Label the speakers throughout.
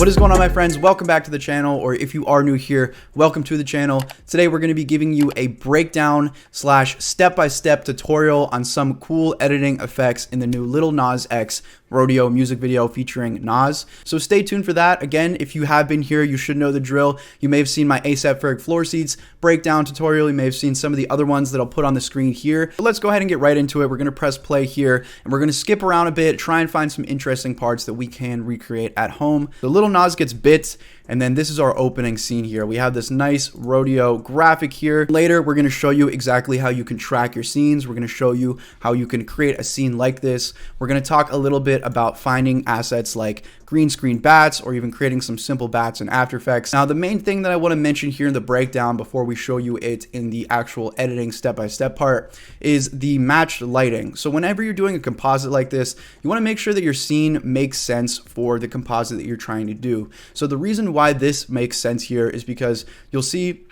Speaker 1: What is going on, my friends? Welcome back to the channel, or if you are new here, welcome to the channel. Today we're going to be giving you a breakdown slash step-by-step tutorial on some cool editing effects in the new Lil Nas X Rodeo music video featuring Nas. So stay tuned for that. Again, if you have been here, you should know the drill. You may have seen my 𝐴𝐴𝐵𝐹𝐹 floor seats breakdown tutorial. You may have seen some of the other ones that I'll put on the screen here. But let's go ahead and get right into it. We're going to press play here, and we're going to skip around a bit, try and find some interesting parts that we can recreate at home. The Lil Nas gets bits, and then this is our opening scene here. We have this nice rodeo graphic here. Later, we're going to show you exactly how you can track your scenes. We're going to show you how you can create a scene like this. We're going to talk a little bit about finding assets like green screen bats, or even creating some simple bats in After Effects. Now, the main thing that I want to mention here in the breakdown before we show you it in the actual editing step-by-step part is the matched lighting. So whenever you're doing a composite like this, you want to make sure that your scene makes sense for the composite that you're trying to do. So the reason why this makes sense here is because you'll see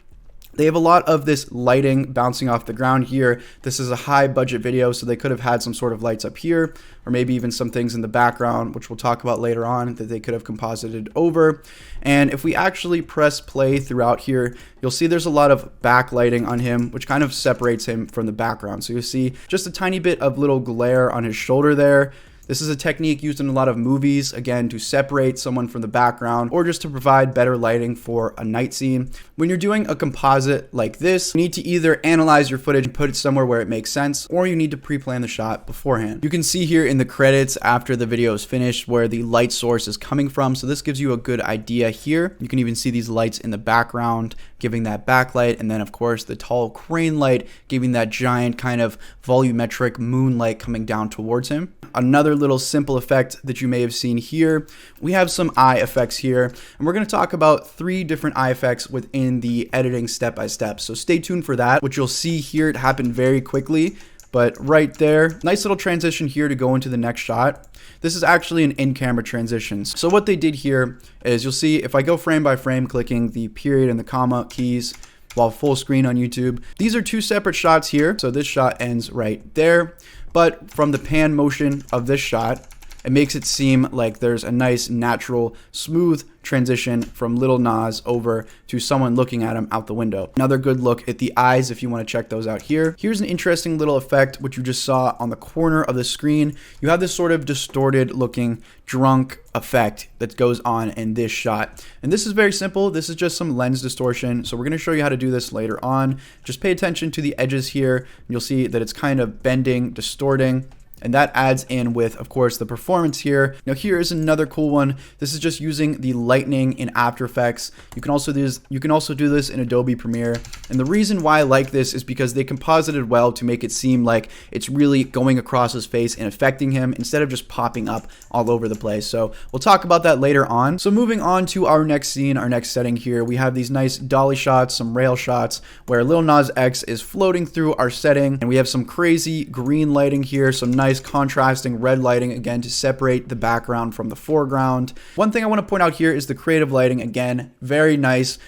Speaker 1: they have a lot of this lighting bouncing off the ground here. This is a high budget video, so they could have had some sort of lights up here, or maybe even some things in the background, which we'll talk about later on, that they could have composited over. And if we actually press play throughout here, you'll see there's a lot of backlighting on him, which kind of separates him from the background. So you'll see just a tiny bit of little glare on his shoulder there. This is a technique used in a lot of movies, again, to separate someone from the background or just to provide better lighting for a night scene. When you're doing a composite like this, you need to either analyze your footage and put it somewhere where it makes sense, or you need to pre-plan the shot beforehand. You can see here in the credits after the video is finished where the light source is coming from, so this gives you a good idea here. You can even see these lights in the background giving that backlight, and then of course the tall crane light giving that giant kind of volumetric moonlight coming down towards him. Another little simple effect that you may have seen here, we have some eye effects here, and we're going to talk about 3 different eye effects within the editing step-by-step. So stay tuned for that. What you'll see here, it happened very quickly, but right there, nice little transition here to go into the next shot. This is actually an in-camera transition. So what they did here is, you'll see if I go frame by frame, clicking the period and the comma keys while full screen on YouTube, these are 2 separate shots here. So this shot ends right there, but from the pan motion of this shot, it makes it seem like there's a nice, natural, smooth transition from Lil Nas over to someone looking at him out the window. Another good look at the eyes if you want to check those out here. Here's an interesting little effect, which you just saw on the corner of the screen. You have this sort of distorted looking drunk effect that goes on in this shot. And this is very simple. This is just some lens distortion. So we're going to show you how to do this later on. Just pay attention to the edges here, and you'll see that it's kind of bending, distorting. And that adds in with, of course, the performance here. Now here is another cool one. This is just using the lightning in After Effects. You can also do this in Adobe Premiere. And the reason why I like this is because they composited well to make it seem like it's really going across his face and affecting him instead of just popping up all over the place. So we'll talk about that later on. So moving on to our next scene, our next setting here, we have these nice dolly shots, some rail shots where Lil Nas X is floating through our setting, and we have some crazy green lighting here, some nice contrasting red lighting again to separate the background from the foreground. One thing I want to point out here is the creative lighting. Again, very nice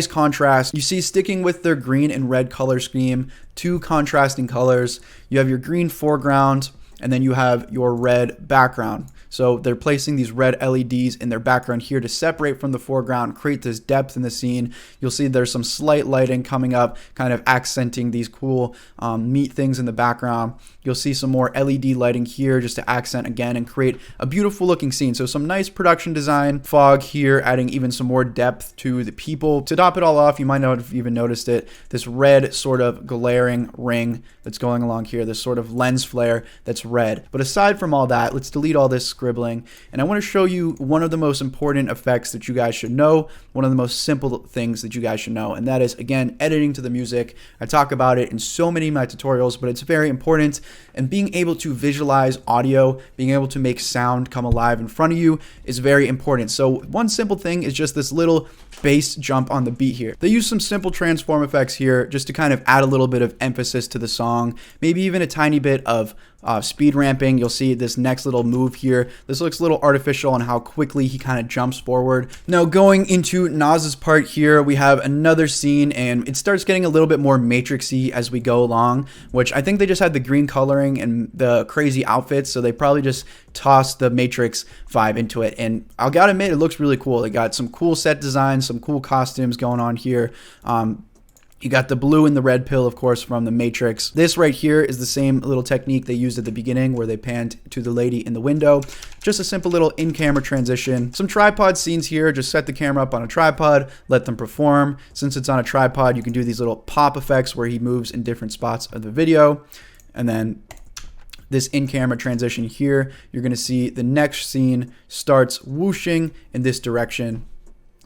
Speaker 1: contrast. You see, sticking with their green and red color scheme, 2 contrasting colors. You have your green foreground, and then you have your red background. So they're placing these red LEDs in their background here to separate from the foreground, create this depth in the scene. You'll see there's some slight lighting coming up, kind of accenting these cool neat things in the background. You'll see some more LED lighting here just to accent again and create a beautiful looking scene. So some nice production design. Fog here, adding even some more depth to the people. To top it all off, you might not have even noticed it, this red sort of glaring ring that's going along here, this sort of lens flare that's red. But aside from all that, let's delete all this scribbling, and I want to show you one of the most important effects that you guys should know, one of the most simple things that you guys should know, and that is, again, editing to the music. I talk about it in so many of my tutorials, but it's very important, and being able to visualize audio, being able to make sound come alive in front of you is very important. So one simple thing is just this little bass jump on the beat here. They use some simple transform effects here just to kind of add a little bit of emphasis to the song, maybe even a tiny bit of speed ramping, you'll see this next little move here. This looks a little artificial on how quickly he kind of jumps forward. Now going into Nas's part here, we have another scene and it starts getting a little bit more matrixy as we go along, which I think they just had the green coloring and the crazy outfits, so they probably just tossed the Matrix vibe into it. And I gotta admit, it looks really cool. They got some cool set designs, some cool costumes going on here. You got the blue and the red pill, of course, from the Matrix. This right here is the same little technique they used at the beginning where they panned to the lady in the window. Just a simple little in-camera transition. Some tripod scenes here. Just set the camera up on a tripod, let them perform. Since it's on a tripod, you can do these little pop effects where he moves in different spots of the video. And then this in-camera transition here, you're gonna see the next scene starts whooshing in this direction.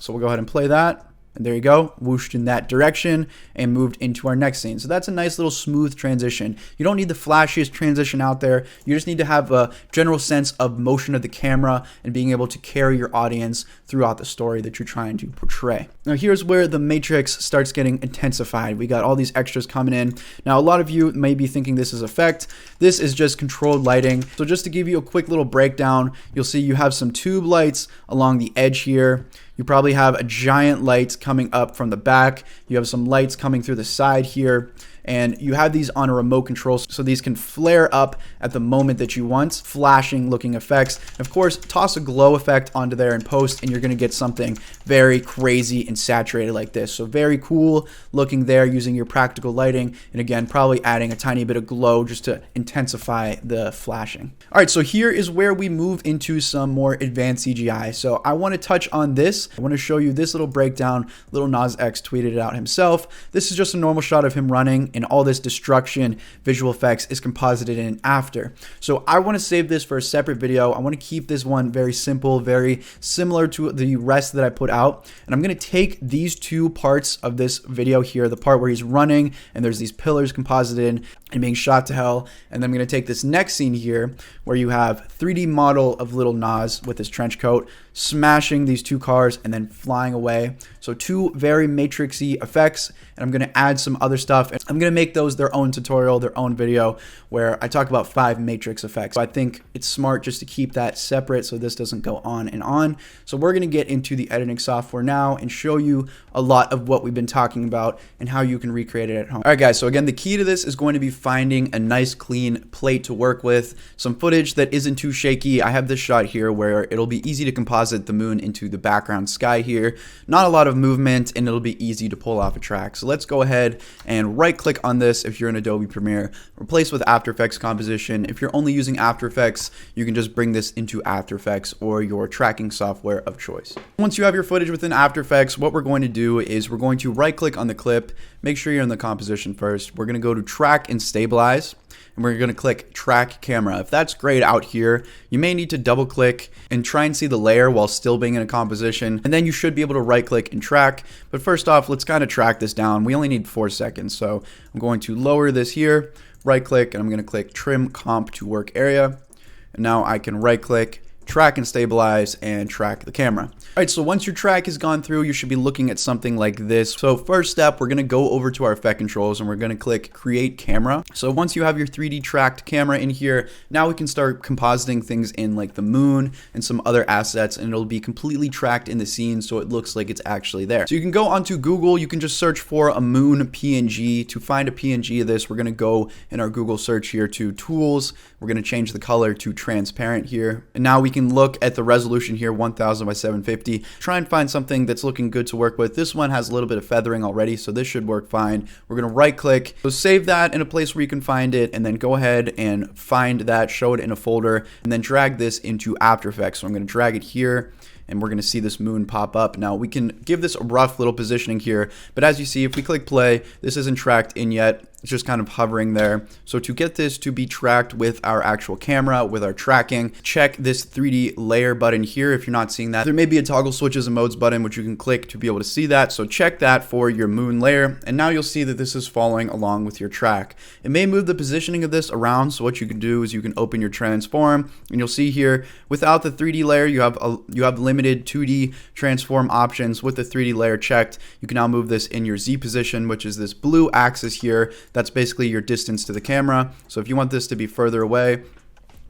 Speaker 1: So we'll go ahead and play that. And there you go, whooshed in that direction and moved into our next scene. So that's a nice little smooth transition. You don't need the flashiest transition out there. You just need to have a general sense of motion of the camera and being able to carry your audience throughout the story that you're trying to portray. Now here's where the Matrix starts getting intensified. We got all these extras coming in. Now a lot of you may be thinking this is effect. This is just controlled lighting. So just to give you a quick little breakdown, you'll see you have some tube lights along the edge here. You probably have a giant light coming up from the back. You have some lights coming through the side here. And you have these on a remote control, so these can flare up at the moment that you want, flashing looking effects. Of course, toss a glow effect onto there in post and you're gonna get something very crazy and saturated like this. So very cool looking there using your practical lighting. And again, probably adding a tiny bit of glow just to intensify the flashing. All right, so here is where we move into some more advanced CGI. So I wanna touch on this. I wanna show you this little breakdown. Lil Nas X tweeted it out himself. This is just a normal shot of him running, and all this destruction visual effects is composited in after. So I want to save this for a separate video. I want to keep this one very simple, very similar to the rest that I put out. And I'm going to take these two parts of this video here, the part where he's running and there's these pillars composited in and being shot to hell. And then I'm going to take this next scene here where you have 3D model of Lil Nas with his trench coat smashing these two cars and then flying away. So two very matrixy effects, and I'm going to add some other stuff. And I'm going to make those their own tutorial, their own video where I talk about 5 matrix effects. So I think it's smart just to keep that separate so this doesn't go on and on. So we're going to get into the editing software now and show you a lot of what we've been talking about and how you can recreate it at home. All right, guys, so again, the key to this is going to be finding a nice clean plate to work with, some footage that isn't too shaky. I have this shot here where it'll be easy to composite the moon into the background sky here. Not a lot of movement, and it'll be easy to pull off a track. So let's go ahead and right click on this if you're in Adobe Premiere, replace with After Effects composition. If you're only using After Effects, you can just bring this into After Effects or your tracking software of choice. Once you have your footage within After Effects, what we're going to do is we're going to right click on the clip, make sure you're in the composition first. We're going to go to track and stabilize, and we're going to click track camera. If that's grayed out here, you may need to double click and try and see the layer while still being in a composition, and then you should be able to right click and track. But first off, let's kind of track this down. We only need 4 seconds, so I'm going to lower this here, right click, and I'm going to click trim comp to work area, and now I can right click, track and stabilize, and track the camera. All right, so once your track has gone through, you should be looking at something like this. So first step, we're gonna go over to our effect controls and we're gonna click create camera. So once you have your 3D tracked camera in here, now we can start compositing things in like the moon and some other assets, and it'll be completely tracked in the scene so it looks like it's actually there. So you can go onto Google, you can just search for a moon PNG. To find a PNG of this, we're gonna go in our Google search here to tools. We're gonna change the color to transparent here. And now we can look at the resolution here, 1000 by 750. Try and find something that's looking good to work with. This one has a little bit of feathering already, so this should work fine. We're gonna right click, so save that in a place where you can find it, and then go ahead and find that, show it in a folder, and then drag this into After Effects. So I'm gonna drag it here, and we're going to see this moon pop up. Now we can give this a rough little positioning here, but as you see, if we click play, this isn't tracked in yet. It's just kind of hovering there. So to get this to be tracked with our actual camera, with our tracking, check this 3D layer button here. If you're not seeing that, there may be a toggle switches and modes button, which you can click to be able to see that. So check that for your moon layer. And now you'll see that this is following along with your track. It may move the positioning of this around. So what you can do is you can open your transform, and you'll see here, without the 3D layer, you have limited 2D transform options. With the 3D layer checked, you can now move this in your Z position, which is this blue axis here. That's basically your distance to the camera. So if you want this to be further away,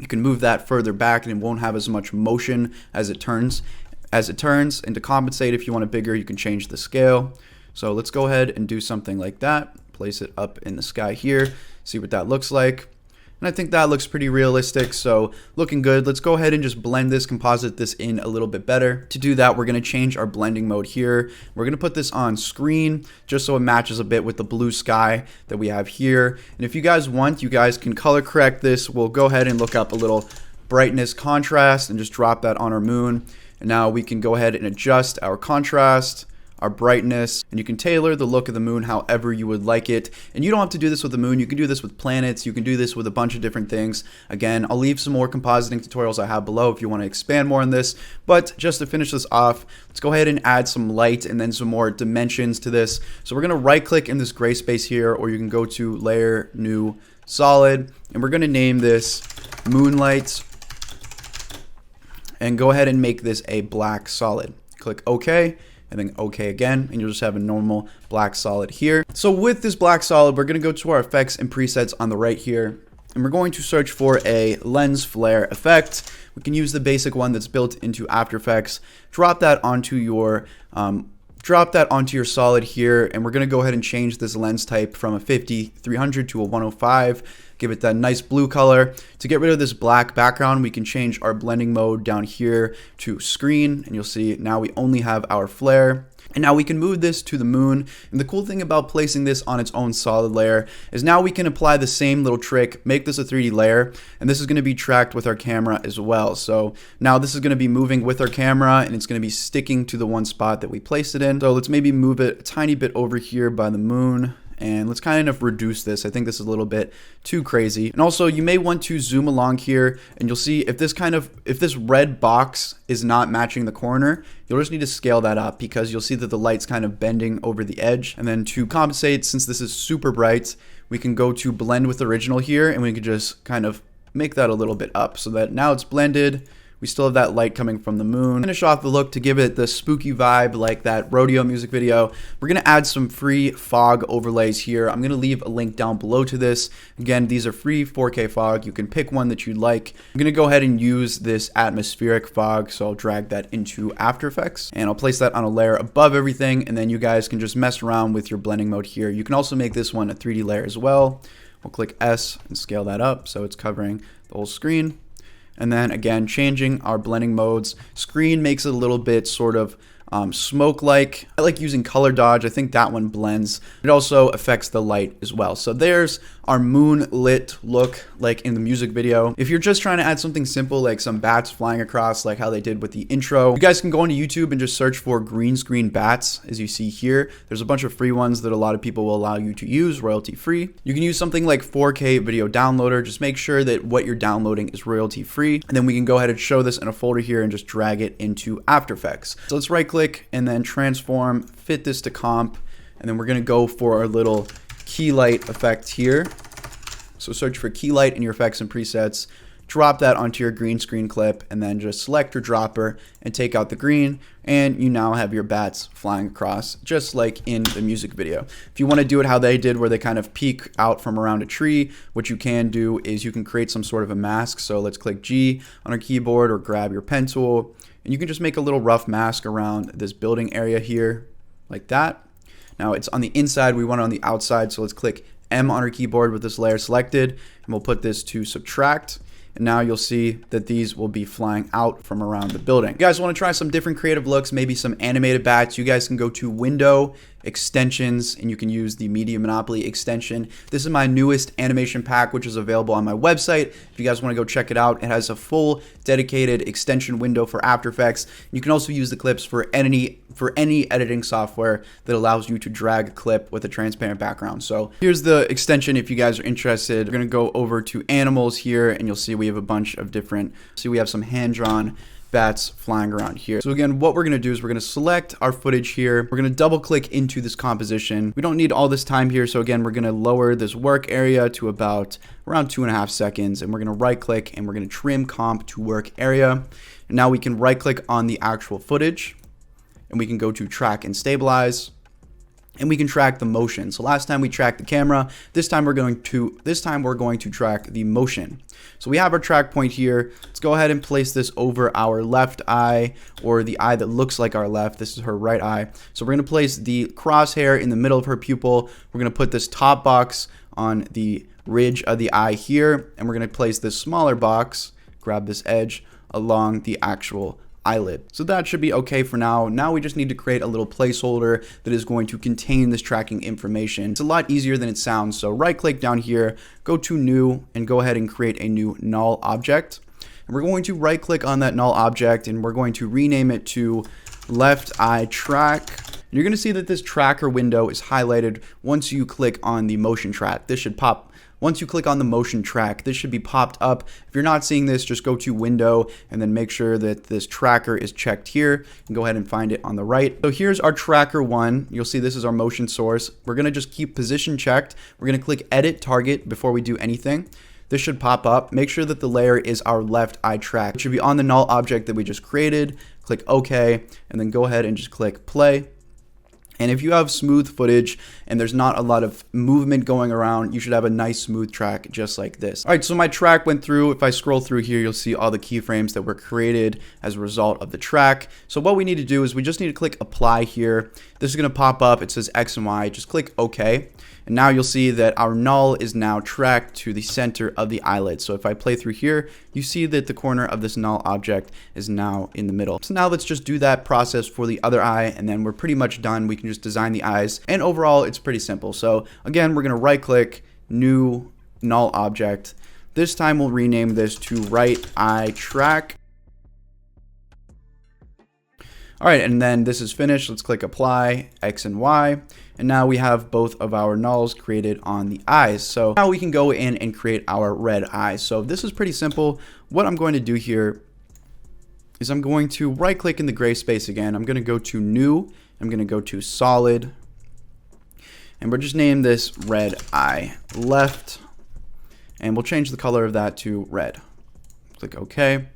Speaker 1: you can move that further back and it won't have as much motion as it turns. And to compensate, if you want it bigger, you can change the scale. So let's go ahead and do something like that. Place it up in the sky here, see what that looks like. And I think that looks pretty realistic, so looking good. Let's go ahead and just blend this, composite this in a little bit better. To do that, we're going to change our blending mode here. We're going to put this on screen just so it matches a bit with the blue sky that we have here. And if you guys want, you guys can color correct this. We'll go ahead and look up a little brightness contrast and just drop that on our moon. And now we can go ahead and adjust our contrast, our brightness, and you can tailor the look of the moon however you would like it. And you don't have to do this with the moon. You can do this with planets. You can do this with a bunch of different things. Again, I'll leave some more compositing tutorials I have below if you want to expand more on this. But just to finish this off, let's go ahead and add some light and then some more dimensions to this. So we're going to right click in this gray space here, or you can go to layer, new, solid, and we're going to name this Moonlight and go ahead and make this a black solid. Click OK. And then OK again, and you'll just have a normal black solid here. So with this black solid, we're going to go to our effects and presets on the right here, and we're going to search for a lens flare effect. We can use the basic one that's built into After Effects. Drop that onto your solid here, and we're going to go ahead and change this lens type from a 50-300 to a 105. Give it that nice blue color. To get rid of this black background, we can change our blending mode down here to screen, and you'll see now we only have our flare. And now we can move this to the moon. And the cool thing about placing this on its own solid layer is now we can apply the same little trick, make this a 3D layer, and this is going to be tracked with our camera as well. So now this is going to be moving with our camera, and it's going to be sticking to the one spot that we placed it in. So let's maybe move it a tiny bit over here by the moon. And let's kind of reduce this. I think this is a little bit too crazy. And also you may want to zoom along here, and you'll see if this red box is not matching the corner, you'll just need to scale that up because you'll see that the light's kind of bending over the edge. And then to compensate, since this is super bright, we can go to blend with original here, and we can just kind of make that a little bit up so that now it's blended. We still have that light coming from the moon. Finish off the look to give it the spooky vibe like that Rodeo music video. We're going to add some free fog overlays here. I'm going to leave a link down below to this. Again, these are free 4K fog. You can pick one that you'd like. I'm going to go ahead and use this atmospheric fog. So I'll drag that into After Effects and I'll place that on a layer above everything. And then you guys can just mess around with your blending mode here. You can also make this one a 3D layer as well. We'll click S and scale that up so it's covering the whole screen. And then again, changing our blending modes. Screen makes it a little bit sort of smoke-like. I like using color dodge. I think that one blends. It also affects the light as well. So there's our moonlit look like in the music video. If you're just trying to add something simple like some bats flying across like how they did with the intro, you guys can go onto YouTube and just search for green screen bats as you see here. There's a bunch of free ones that a lot of people will allow you to use royalty free. You can use something like 4K video downloader. Just make sure that what you're downloading is royalty free. And then we can go ahead and show this in a folder here and just drag it into After Effects. So let's right click and then transform, fit this to comp. And then we're going to go for our little key light effect here. So search for key light in your effects and presets, drop that onto your green screen clip, and then just select your dropper and take out the green, and you now have your bats flying across just like in the music video. If you want to do it how they did where they kind of peek out from around a tree, what you can do is you can create some sort of a mask. So let's click G on our keyboard or grab your pen tool, and you can just make a little rough mask around this building area here like that. Now it's on the inside, we want it on the outside, so let's click M on our keyboard with this layer selected, and we'll put this to subtract. And now you'll see that these will be flying out from around the building. If you guys want to try some different creative looks, maybe some animated bats, you guys can go to Window, Extensions, and you can use the Media Monopoly extension. This is my newest animation pack, which is available on my website. If you guys want to go check it out, it has a full dedicated extension window for After Effects. You can also use the clips for any editing software that allows you to drag a clip with a transparent background. So here's the extension if you guys are interested. We're going to go over to animals here, and you'll see we have a bunch of different, we have some hand-drawn bats flying around here. So again, what we're going to do is we're going to select our footage here. We're going to double click into this composition. We don't need all this time here. So again, we're going to lower this work area to about around 2.5 seconds, and we're going to right click and we're going to trim comp to work area. And now we can right click on the actual footage, and we can go to track and stabilize. and we can track the motion. So last time we tracked the camera, this time we're going to track the motion. So we have our track point here. Let's go ahead and place this over our left eye, or the eye that looks like our left. This is her right eye. So we're going to place the crosshair in the middle of her pupil. We're going to put this top box on the ridge of the eye here, and we're going to place this smaller box, grab this edge, along the actual eyelid. So that should be okay for now. Now we just need to create a little placeholder that is going to contain this tracking information. It's a lot easier than it sounds. So right click down here, go to new, and go ahead and create a new null object. And we're going to right click on that null object, and we're going to rename it to left eye track. You're going to see that this tracker window is highlighted once you click on the motion track. This should pop. Once you click on the motion track, this should be popped up. If you're not seeing this, just go to window and then make sure that this tracker is checked here, and go ahead and find it on the right. So here's our tracker one. You'll see this is our motion source. We're going to just keep position checked. We're going to click edit target before we do anything. This should pop up. Make sure that the layer is our left eye track. It should be on the null object that we just created. Click OK, and then go ahead and just click play. And if you have smooth footage and there's not a lot of movement going around, you should have a nice smooth track just like this. All right, so my track went through. If I scroll through here, you'll see all the keyframes that were created as a result of the track. So what we need to do is we just need to click apply here. This is going to pop up. It says X and Y. Just click OK. And now you'll see that our null is now tracked to the center of the eyelid. So if I play through here, you see that the corner of this null object is now in the middle. So now let's just do that process for the other eye, and then we're pretty much done. We can just design the eyes, and overall it's pretty simple. So again, we're going to right click, new null object. This time we'll rename this to right eye track. All right, and then this is finished. Let's click apply, X and Y. And now we have both of our nulls created on the eyes. So now we can go in and create our red eyes. So this is pretty simple. What I'm going to do here is I'm going to right click in the gray space again. I'm going to go to new. I'm going to go to solid. And we'll just name this red eye left. And we'll change the color of that to red. Click OK.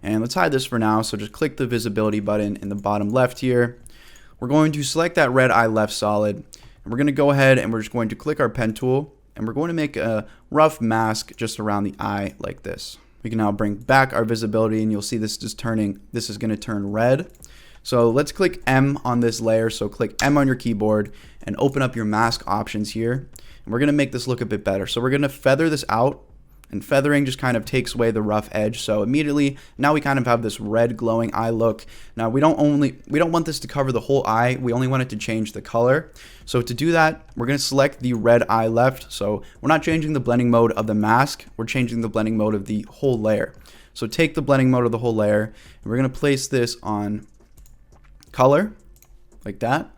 Speaker 1: And let's hide this for now. So just click the visibility button in the bottom left here. We're going to select that red eye left solid, and we're going to go ahead and we're just going to click our pen tool, and we're going to make a rough mask just around the eye like this. We can now bring back our visibility, and you'll see this is going to turn red. So let's click M on this layer. So click M on your keyboard and open up your mask options here. And we're going to make this look a bit better. So we're going to feather this out. And feathering just kind of takes away the rough edge. So immediately, now we kind of have this red glowing eye look. Now we don't want this to cover the whole eye. We only want it to change the color. So to do that, we're going to select the red eye left. So we're not changing the blending mode of the mask. We're changing the blending mode of the whole layer. So take the blending mode of the whole layer, and we're going to place this on color like that.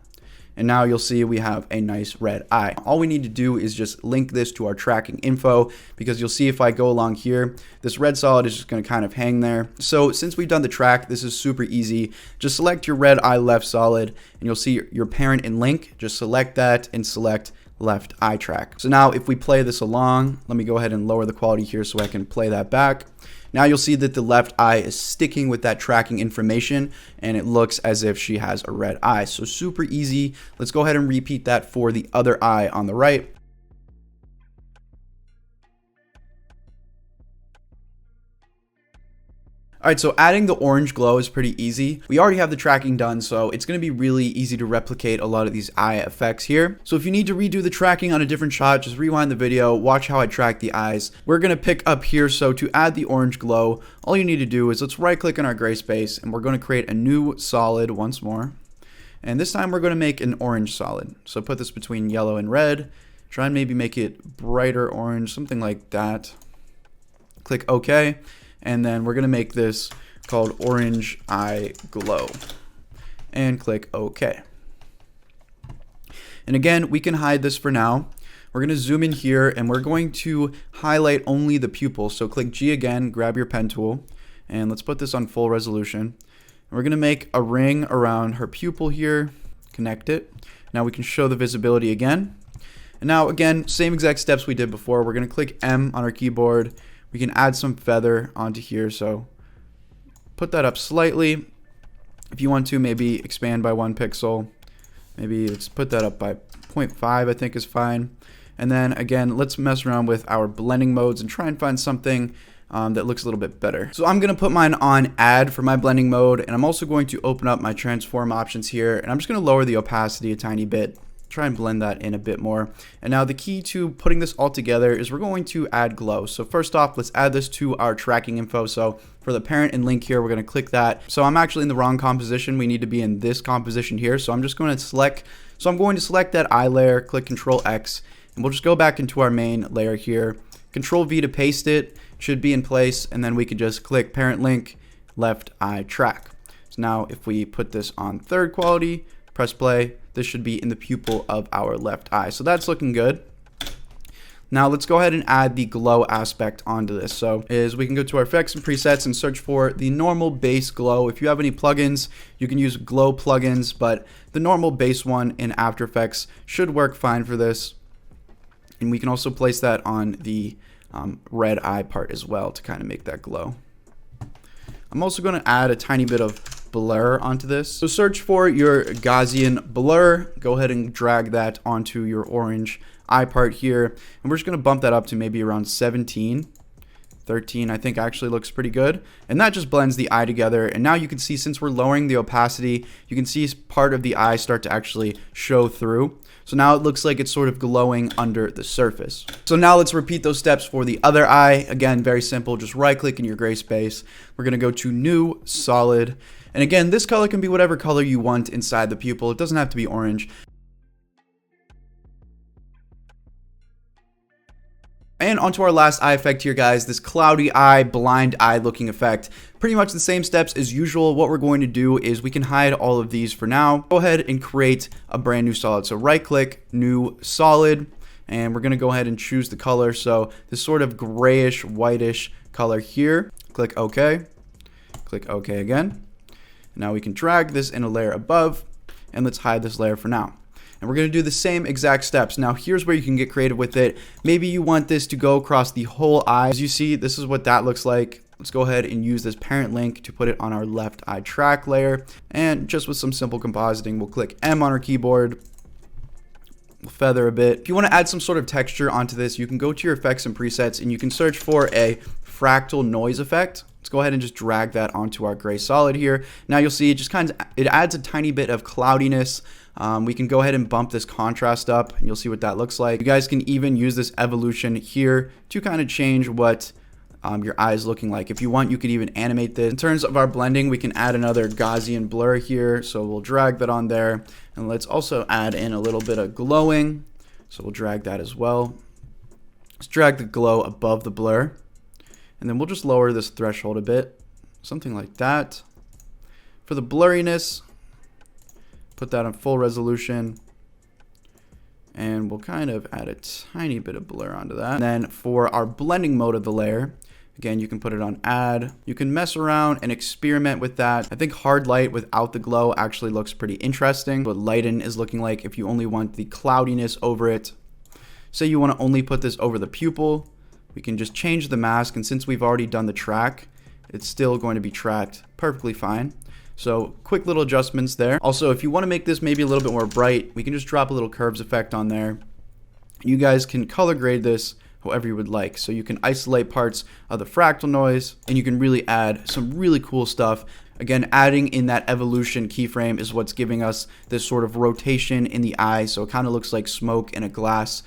Speaker 1: And now you'll see we have a nice red eye. All we need to do is just link this to our tracking info, because you'll see if I go along here, this red solid is just going to kind of hang there. So since we've done the track, this is super easy. Just select your red eye left solid, and you'll see your parent and link. Just select that and select left eye track. So now if we play this along, let me go ahead and lower the quality here so I can play that back. Now you'll see that the left eye is sticking with that tracking information, and it looks as if she has a red eye. So super easy. Let's go ahead and repeat that for the other eye on the right. All right, so adding the orange glow is pretty easy. We already have the tracking done, so it's going to be really easy to replicate a lot of these eye effects here. So if you need to redo the tracking on a different shot, just rewind the video, watch how I track the eyes. We're going to pick up here. So to add the orange glow, all you need to do is let's right click on our gray space, and we're going to create a new solid once more. And this time we're going to make an orange solid. So put this between yellow and red. Try and maybe make it brighter orange, something like that. Click OK. And then we're going to make this called Orange Eye Glow. And click OK. And again, we can hide this for now. We're going to zoom in here, and we're going to highlight only the pupil. So click G again, grab your pen tool, and let's put this on full resolution. And we're going to make a ring around her pupil here, connect it. Now we can show the visibility again. And now again, same exact steps we did before. We're going to click M on our keyboard. We can add some feather onto here, so put that up slightly. If you want to, maybe expand by 1 pixel. Maybe let's put that up by 0.5, I think is fine. And then again, let's mess around with our blending modes and try and find something that looks a little bit better. So I'm going to put mine on add for my blending mode, and I'm also going to open up my transform options here, and I'm just going to lower the opacity a tiny bit, try and blend that in a bit more. And now the key to putting this all together is we're going to add glow. So first off, let's add this to our tracking info. So for the parent and link here, we're going to click that. So I'm actually in the wrong composition. We need to be in this composition here. So I'm just going to select, that eye layer, click Control X, and we'll just go back into our main layer here. Control V to paste it, should be in place, and then we can just click parent link, left eye track. So now if we put this on third quality, press play, this should be in the pupil of our left eye. So that's looking good. Now let's go ahead and add the glow aspect onto this. So we can go to our effects and presets and search for the normal base glow. If you have any plugins, you can use glow plugins, but the normal base one in After Effects should work fine for this. And we can also place that on the red eye part as well to kind of make that glow. I'm also going to add a tiny bit of blur onto this. So search for your Gaussian blur, go ahead and drag that onto your orange eye part here, and we're just going to bump that up to maybe around 17. 13 I think actually looks pretty good, and that just blends the eye together. And now you can see, since we're lowering the opacity, you can see part of the eye start to actually show through. So now it looks like it's sort of glowing under the surface. So now let's repeat those steps for the other eye. Again, very simple, just right click in your gray space. We're gonna go to new, solid. And again, this color can be whatever color you want inside the pupil. It doesn't have to be orange. And onto our last eye effect here, guys, this cloudy eye, blind eye looking effect. Pretty much the same steps as usual. What we're going to do is we can hide all of these for now. Go ahead and create a brand new solid. So right click, new solid, and we're going to go ahead and choose the color. So this sort of grayish, whitish color here. Click OK. Click OK again. Now we can drag this in a layer above, and let's hide this layer for now. And we're going to do the same exact steps. Now here's where you can get creative with it. Maybe you want this to go across the whole eye. As you see, this is what that looks like. Let's go ahead and use this parent link to put it on our left eye track layer. And just with some simple compositing, we'll click M on our keyboard. We'll feather a bit. If you want to add some sort of texture onto this, you can go to your effects and presets, and you can search for a fractal noise effect. Let's go ahead and just drag that onto our gray solid here. Now you'll see it adds a tiny bit of cloudiness. We can go ahead and bump this contrast up, and you'll see what that looks like. You guys can even use this evolution here to kind of change what your eye is looking like. If you want, you could even animate this. In terms of our blending, we can add another Gaussian blur here. So we'll drag that on there, and let's also add in a little bit of glowing. So we'll drag that as well. Let's drag the glow above the blur, and then we'll just lower this threshold a bit, something like that. For the blurriness, put that on full resolution, and we'll kind of add a tiny bit of blur onto that. And then for our blending mode of the layer, again, you can put it on add. You can mess around and experiment with that. I think hard light without the glow actually looks pretty interesting. What lighten is looking like if you only want the cloudiness over it. Say you want to only put this over the pupil, we can just change the mask, and since we've already done the track, it's still going to be tracked perfectly fine. So quick little adjustments there. Also, if you want to make this maybe a little bit more bright, we can just drop a little curves effect on there. You guys can color grade this however you would like. So you can isolate parts of the fractal noise, and you can really add some really cool stuff. Again, adding in that evolution keyframe is what's giving us this sort of rotation in the eye. So it kind of looks like smoke in a glass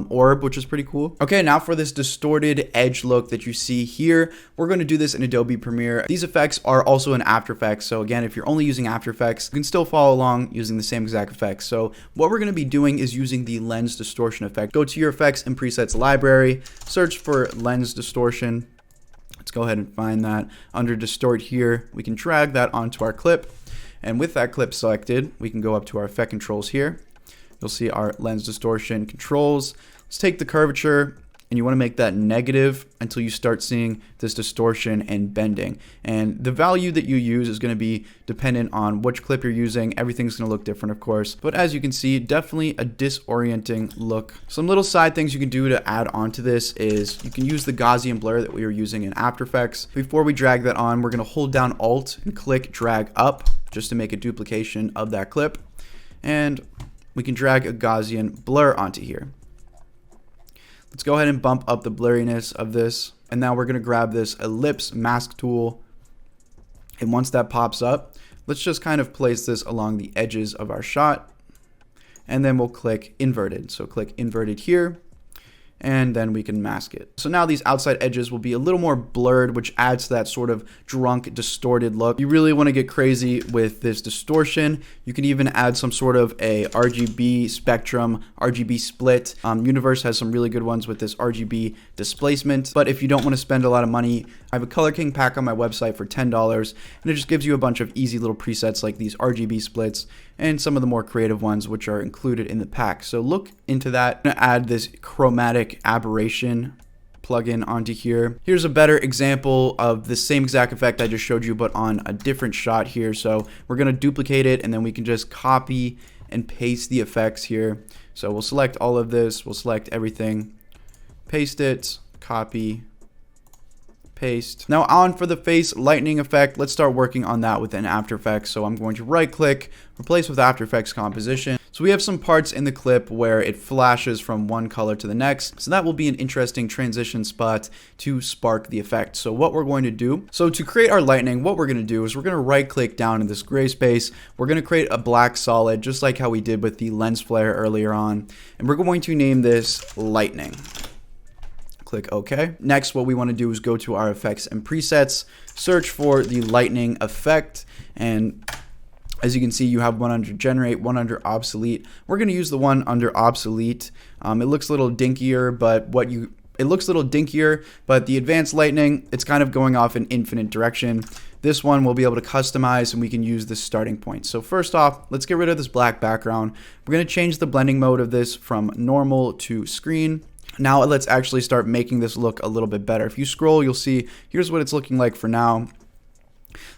Speaker 1: orb, which is pretty cool. Okay, now for this distorted edge look that you see here, we're going to do this in Adobe Premiere. These effects are also in After Effects. So again, if you're only using After Effects, you can still follow along using the same exact effects. So what we're going to be doing is using the lens distortion effect. Go to your effects and presets library, search for lens distortion. Let's go ahead and find that. Under distort here, we can drag that onto our clip. And with that clip selected, we can go up to our effect controls here. You'll see our lens distortion controls. Let's take the curvature, and you want to make that negative until you start seeing this distortion and bending. And the value that you use is going to be dependent on which clip you're using. Everything's going to look different, of course. But as you can see, definitely a disorienting look. Some little side things you can do to add onto this is you can use the Gaussian blur that we were using in After Effects. Before we drag that on, we're going to hold down Alt and click drag up just to make a duplication of that clip. And we can drag a Gaussian blur onto here. Let's go ahead and bump up the blurriness of this. And now we're going to grab this ellipse mask tool. And once that pops up, let's just kind of place this along the edges of our shot. And then we'll click inverted. So click inverted here. And then we can mask it. So now these outside edges will be a little more blurred, which adds to that sort of drunk, distorted look. You really want to get crazy with this distortion. You can even add some sort of a RGB spectrum, RGB split. Universe has some really good ones with this RGB displacement. But if you don't want to spend a lot of money, I have a Color King pack on my website for $10, and it just gives you a bunch of easy little presets like these RGB splits and some of the more creative ones which are included in the pack. So look into that. I'm gonna add this chromatic aberration plugin onto here. Here's a better example of the same exact effect I just showed you, but on a different shot here. So we're gonna duplicate it, and then we can just copy and paste the effects here. So we'll select all of this, we'll select everything, paste it, copy, paste. Now on for the face lightning effect, let's start working on that within After Effects. So I'm going to right click, replace with After Effects composition. So we have some parts in the clip where it flashes from one color to the next. So that will be an interesting transition spot to spark the effect. So what we're going to do, so to create our lightning, what we're going to do is we're going to right click down in this gray space. We're going to create a black solid, just like how we did with the lens flare earlier on. And we're going to name this lightning. Click OK. Next, what we want to do is go to our effects and presets, search for the lightning effect, and as you can see, you have one under generate, one under obsolete. We're going to use the one under obsolete. It looks a little dinkier, but the advanced lightning, it's kind of going off in infinite direction. This one we'll be able to customize, and we can use this starting point. So first off, let's get rid of this black background. We're going to change the blending mode of this from normal to screen. Now let's actually start making this look a little bit better. If you scroll, you'll see here's what it's looking like for now.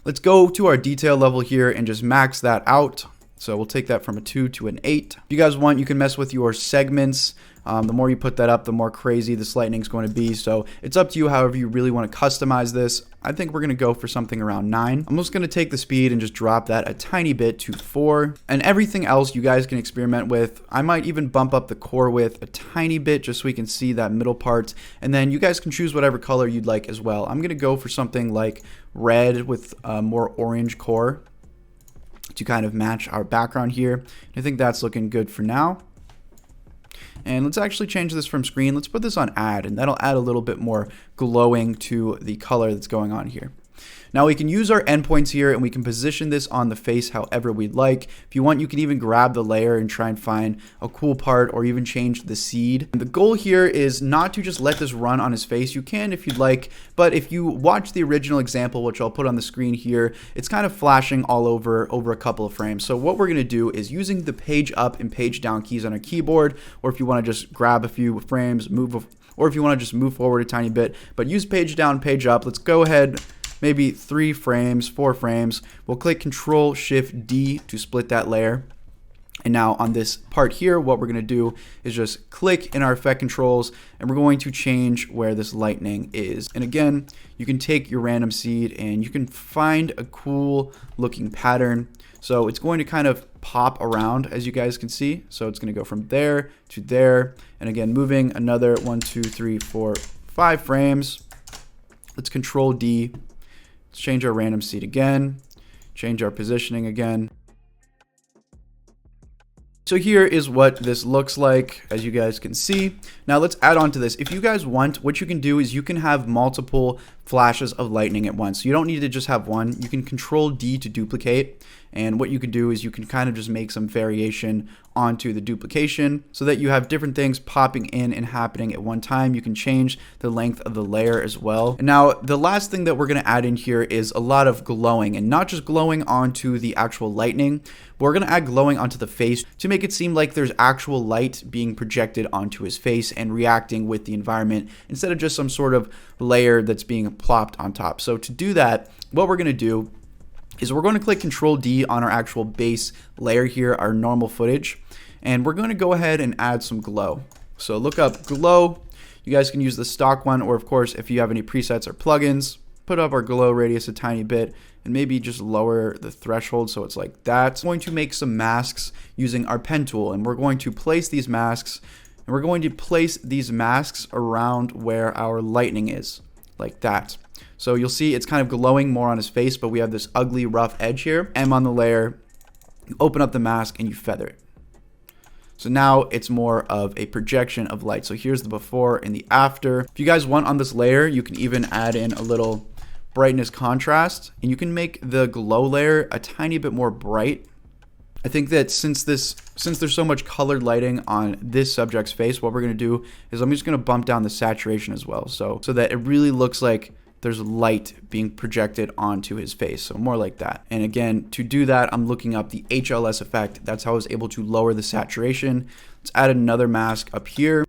Speaker 1: Let's go to our detail level here and just max that out. So we'll take that from a 2 to an 8. If you guys want, you can mess with your segments. The more you put that up, the more crazy this lightning is going to be. So it's up to you however you really want to customize this. I think we're going to go for something around 9. I'm just going to take the speed and just drop that a tiny bit to 4. And everything else you guys can experiment with. I might even bump up the core width a tiny bit just so we can see that middle part. And then you guys can choose whatever color you'd like as well. I'm going to go for something like red with a more orange core to kind of match our background here. I think that's looking good for now. And let's actually change this from screen. Let's put this on add, and that'll add a little bit more glowing to the color that's going on here. Now we can use our endpoints here, and we can position this on the face however we'd like. If you want, you can even grab the layer and try and find a cool part, or even change the seed. And the goal here is not to just let this run on his face. You can if you'd like, but if you watch the original example, which I'll put on the screen here, it's kind of flashing all over a couple of frames. So what we're going to do is using the page up and page down keys on our keyboard, or if you want to just grab a few frames, or if you want to just move forward a tiny bit, but use page down, page up. Let's go ahead, maybe 3 frames, 4 frames. We'll click Control-Shift-D to split that layer. And now on this part here, what we're going to do is just click in our effect controls, and we're going to change where this lightning is. And again, you can take your random seed and you can find a cool looking pattern. So it's going to kind of pop around, as you guys can see. So it's going to go from there to there. And again, moving another 1, 2, 3, 4, 5 frames. Let's Control-D. Let's change our random seed again. Change our positioning again. So here is what this looks like, as you guys can see. Now let's add on to this. If you guys want, what you can do is you can have multiple flashes of lightning at once. So you don't need to just have one. You can Control-D to duplicate. And what you can do is you can kind of just make some variation onto the duplication so that you have different things popping in and happening at one time. You can change the length of the layer as well. And now the last thing that we're going to add in here is a lot of glowing, and not just glowing onto the actual lightning, but we're going to add glowing onto the face to make it seem like there's actual light being projected onto his face and reacting with the environment instead of just some sort of layer that's being plopped on top. So to do that, what we're going to do is we're going to click Control-D on our actual base layer here, our normal footage, and we're going to go ahead and add some glow. So look up glow. You guys can use the stock one, or of course, if you have any presets or plugins, put up our glow radius a tiny bit and maybe just lower the threshold so it's like that. We're going to make some masks using our pen tool, and we're going to place these masks, and we're going to place these masks around where our lightning is, like that. So you'll see it's kind of glowing more on his face, but we have this ugly rough edge here. M on the layer, you open up the mask and you feather it. So now it's more of a projection of light. So here's the before and the after. If you guys want on this layer, you can even add in a little brightness contrast, and you can make the glow layer a tiny bit more bright. I think that since there's so much colored lighting on this subject's face, what we're gonna do is I'm just gonna bump down the saturation as well. So that it really looks like there's light being projected onto his face, so more like that. And again, to do that, I'm looking up the HLS effect. That's how I was able to lower the saturation. Let's add another mask up here.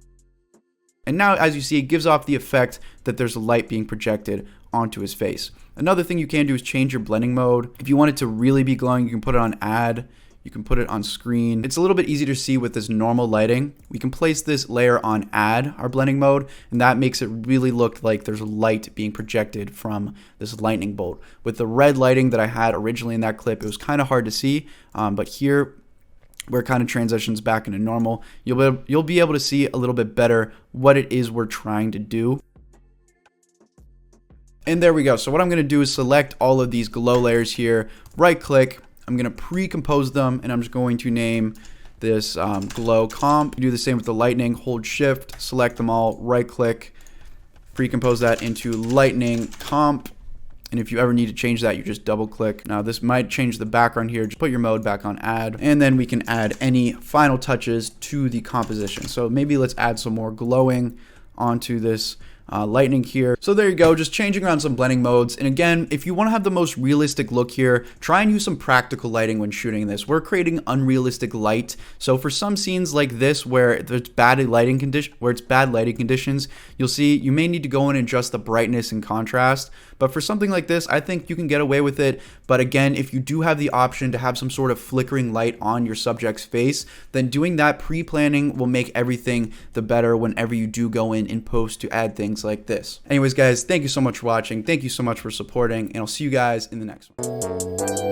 Speaker 1: And now, as you see, it gives off the effect that there's light being projected onto his face. Another thing you can do is change your blending mode. If you want it to really be glowing, you can put it on add. You can put it on screen. It's a little bit easier to see with this normal lighting. We can place this layer on add, our blending mode, and that makes it really look like there's light being projected from this lightning bolt. With the red lighting that I had originally in that clip, it was kind of hard to see, but here, where it kind of transitions back into normal, you'll be able to see a little bit better what it is we're trying to do. And there we go. So what I'm going to do is select all of these glow layers here, right click, I'm going to pre-compose them, and I'm just going to name this glow comp. Do the same with the lightning, hold shift, select them all, right click, pre-compose that into lightning comp. And if you ever need to change that, you just double click. Now this might change the background here. Just put your mode back on add, and then we can add any final touches to the composition. So maybe let's add some more glowing onto this lightning here. So there you go, just changing around some blending modes. And again, if you want to have the most realistic look here, try and use some practical lighting when shooting this. We're creating unrealistic light. So for some scenes like this where there's bad lighting conditions, you'll see you may need to go in and adjust the brightness and contrast. But for something like this, I think you can get away with it. But again, if you do have the option to have some sort of flickering light on your subject's face, then doing that pre-planning will make everything the better whenever you do go in post to add things like this. Anyways, guys, thank you so much for watching. Thank you so much for supporting, and I'll see you guys in the next one.